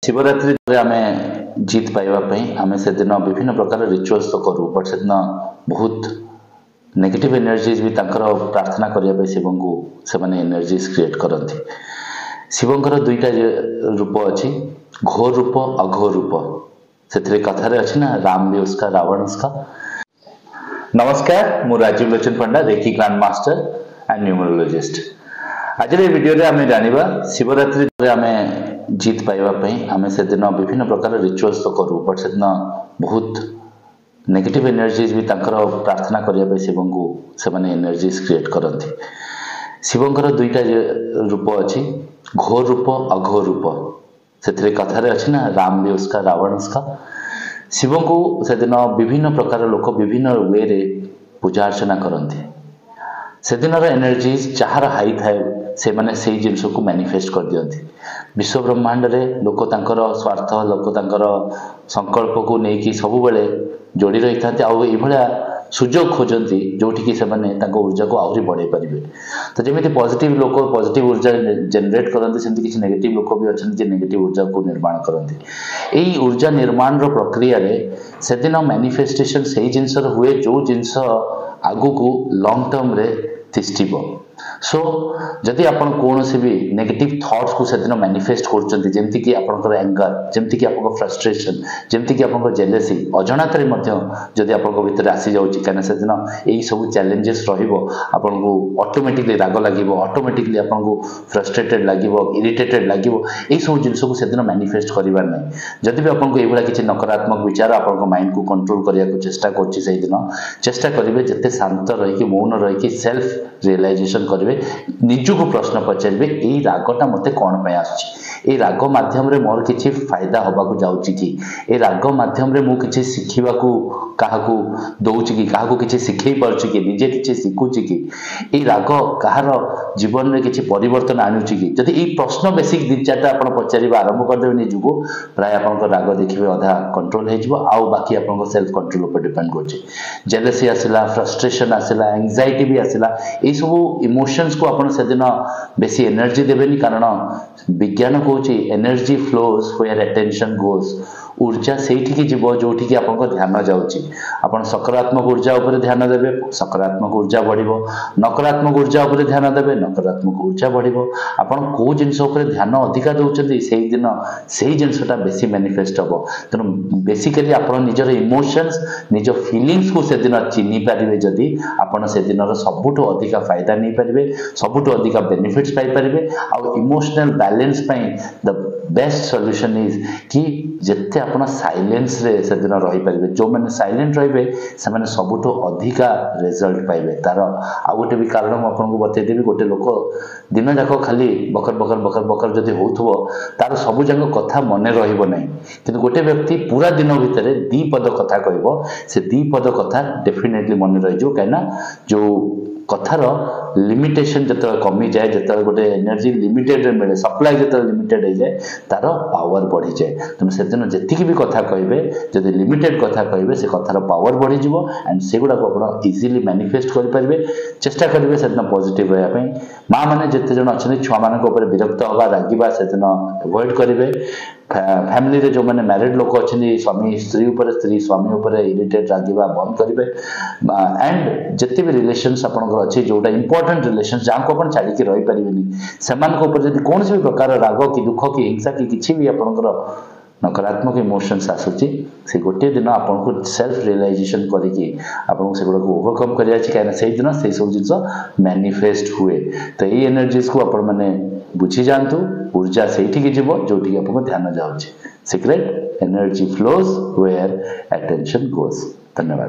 शिवरात्रि आमे जीत पाइबा आमे से दिन विभिन्न प्रकार रिचुअल्स तो करू बट से दिन बहुत नेगेटिव एनर्जीज भी तांकर प्रार्थना करिया शिव को से माने एनर्जीज क्रिएट करती। शिवंकर दुईटा रूप अच्छी, घोर रूप अघोर रूप। से कथार अच्छी ना राम भी उसका रावण उसका। नमस्कार, मु Rajiv Lochan Panda, reiki grand master and numerologist. आज वीडियो आमे जानिबा शिवरात्रि आमे जीत पाइबा आमे से दिन विभिन्न प्रकार रिचुअल्स तो करू बट से दिन बहुत नेगेटिव एनर्जीज भी तांकर प्रार्थना करिया शिव को से माने एनर्जीज क्रिएट करती। शिवंकर दुईटा रूप अच्छी, घोर रूप अघोर रूप। से कथार अच्छी ना राम भी उसका रावण उसका। शिव को से दिन विभिन्न प्रकार लोक विभिन्न वे रे पूजा अर्चना करती। से दिन एनर्जीज जार हाई थाए से माने से जिनस को मैनिफेस्ट कर दियंती। विश्व ब्रह्मांड रे लोक तांकर स्वार्थ लोक तांकर संकल्प को लेकिन सब बेले जोड़ी रही था सुजोग खोजती जोटि की ऊर्जा को आहरी बढ़ाई पारे। तो जमी पॉजिटिव लोक पॉजिटिव ऊर्जा जनरेट करते सेमती किसी नेगेटिव लोक भी अच्छा नेगेटिव ऊर्जा को निर्माण करते। यही ऊर्जा निर्माण प्रक्रिया रे से दिन मैनिफेस्टेशन से जिनसर हुए जो जिनस आगु को लॉन्ग टर्म रे तिष्ठिब। सो जदि आपण कौन से भी नेगेटिव थॉट्स को से दिन मैनिफेस्ट करचंती जेमती कि आपनकर एंगर, जेमती कि आपनकर फ्रस्ट्रेशन, जेमती कि आपनकर जेलेसी अजणातरे मध्य जदि आपनकर भीतर आसी जाउची काना से दिन एई सब चैलेंजेस रहिबो। आपनको ऑटोमेटिकली राग लागिबो, ऑटोमेटिकली आपनको फ्रस्ट्रेटेड लागिबो, इरिटेटेड लागिबो। एई सब जिंस को से दिन मैनिफेस्ट करिवार नै। जदि भी आपनको एई बडा किछि नकारात्मक विचार आपनको माइंड को कंट्रोल करिया को चेष्टा करछि से दिन चेष्टा करिवे जते शांत रहि कि मौन रहि कि सेल्फ रियलाइजेशन करिवे, निजु को प्रश्न पचारे यही रागटा मत कौन पे आसुची, ए राग माध्यम रे मोर किछि फायदा होबा को जाउची कि ए राग माध्यम रे मु किछि सिखिबा को काहाकू दउची कि काहाकू किछि सिखै परछि कि निजे किछि सिखुची कि ए राग कहार जीवन रे किछि परिवर्तन आनुची कि जदि ए प्रश्न बेसिक दिन चारटा आपण पचारिबा आरंभ कर देबे निजु को प्राय आपनकर राग देखिबे आधा कंट्रोल हे जिवो। आ बाकी आपनकर सेल्फ कंट्रोल ऊपर डिपेंड करछि। जेलसी आसिला, फ्रस्ट्रेशन आसिला, एंजाइटी भी आसिला, ए सब इमोशंस को आपण से दिन बेसी एनर्जी देबेनी कारण विज्ञान कहूँ energy flows where attention goes. ऊर्जा से जीव जोटि की आपन ध्यान जाउची। आपण सकारात्मक ऊर्जा उपर ध्यान देबे, सकारात्मक ऊर्जा बढ़िबो। नकारात्मक ऊर्जा उपर ध्यान देबे, नकारात्मक ऊर्जा बढ़िबो। आपण को जिंस उपर ध्यान अधिका दउचंती सेही दिन सेही जिंसटा बेसी मैनिफेस्ट हबो। तनो बेसिकली आपण निजर इमोशंस निज फीलिंग्स को से दिन चिन्हि पारिबे जदी आपण से दिनर सबुठो अधिका फायदा नै पारिबे, सबुठो अधिका बेनिफिट्स पाई पारिबे। आ इमोशनल बैलेंस पई द बेस्ट सॉल्यूशन इज कि जत्ते आपण साइलेंस रे से दिन रही पारिबे। जो माने साइलेंट रहिबे से माने सबुठो अधिका रिजल्ट पाइबे। तार आ गोटे भी कारण म आपन को बतै देबी। गोटे लोक दिन जाक खाली बकर बकर बकर बकर जदि होथबो तार सब जंग कथा मने रहिबो नै, किंतु गोटे व्यक्ति पूरा दिन भितरे दी पद कथा कहबो से दी पद कथा डेफिनेटली मने रहि जो काइना जो कथार लिमिटेशन जत कमी जाए, जत गोटे एनर्जी लिमिटेड मिले, सप्लाई जत लिमिटेड हो जाए तार पावर बढ़ी जाए। तुम से दिन जी भी कथा कहे जब लिमिटेड कथा कहे से कथार पावर बढ़ी जीवो एंड से गुड़ा आप इजिली मैनिफेस्ट करेंगे। चेष्टा करेंगे से दिन पॉजिटिव रहा। माँ मैंने जिते जन अच्छा छुआ मान विरक्त हवा रागिबा से दिन अवॉइड करेंगे। फैमिली रे जो मैंने मैरिड लोक अच्छा स्वामी स्त्री उपर, स्त्री स्वामी उपर इरिटेट रागिबा बंद करेंगे। एंड जिते भी रिलेशंस आपनकर अच्छे जोटा इंपोर्टेंट रिलेशंस जहाँ को अपन छाड़ी रही पारिबेनी सेमान को ऊपर जदि कौन भी प्रकार राग कि दुख कि हिंसा कि किछि भी आपनकर नकारात्मक इमोशंस आसुची से गोटे दिन आपको सेल्फ रियलाइजेशन करके आपको से गुड़ा ओवरकम करिया छी काना से दिन से सब जिंस मैनिफेस्ट हुए। तो ये एनर्जीज को आपण माने बुझी जानतु। ऊर्जा सेठी की जीव जोटी आपको ध्यान जाउची। Secret energy flows where attention goes. धन्यवाद।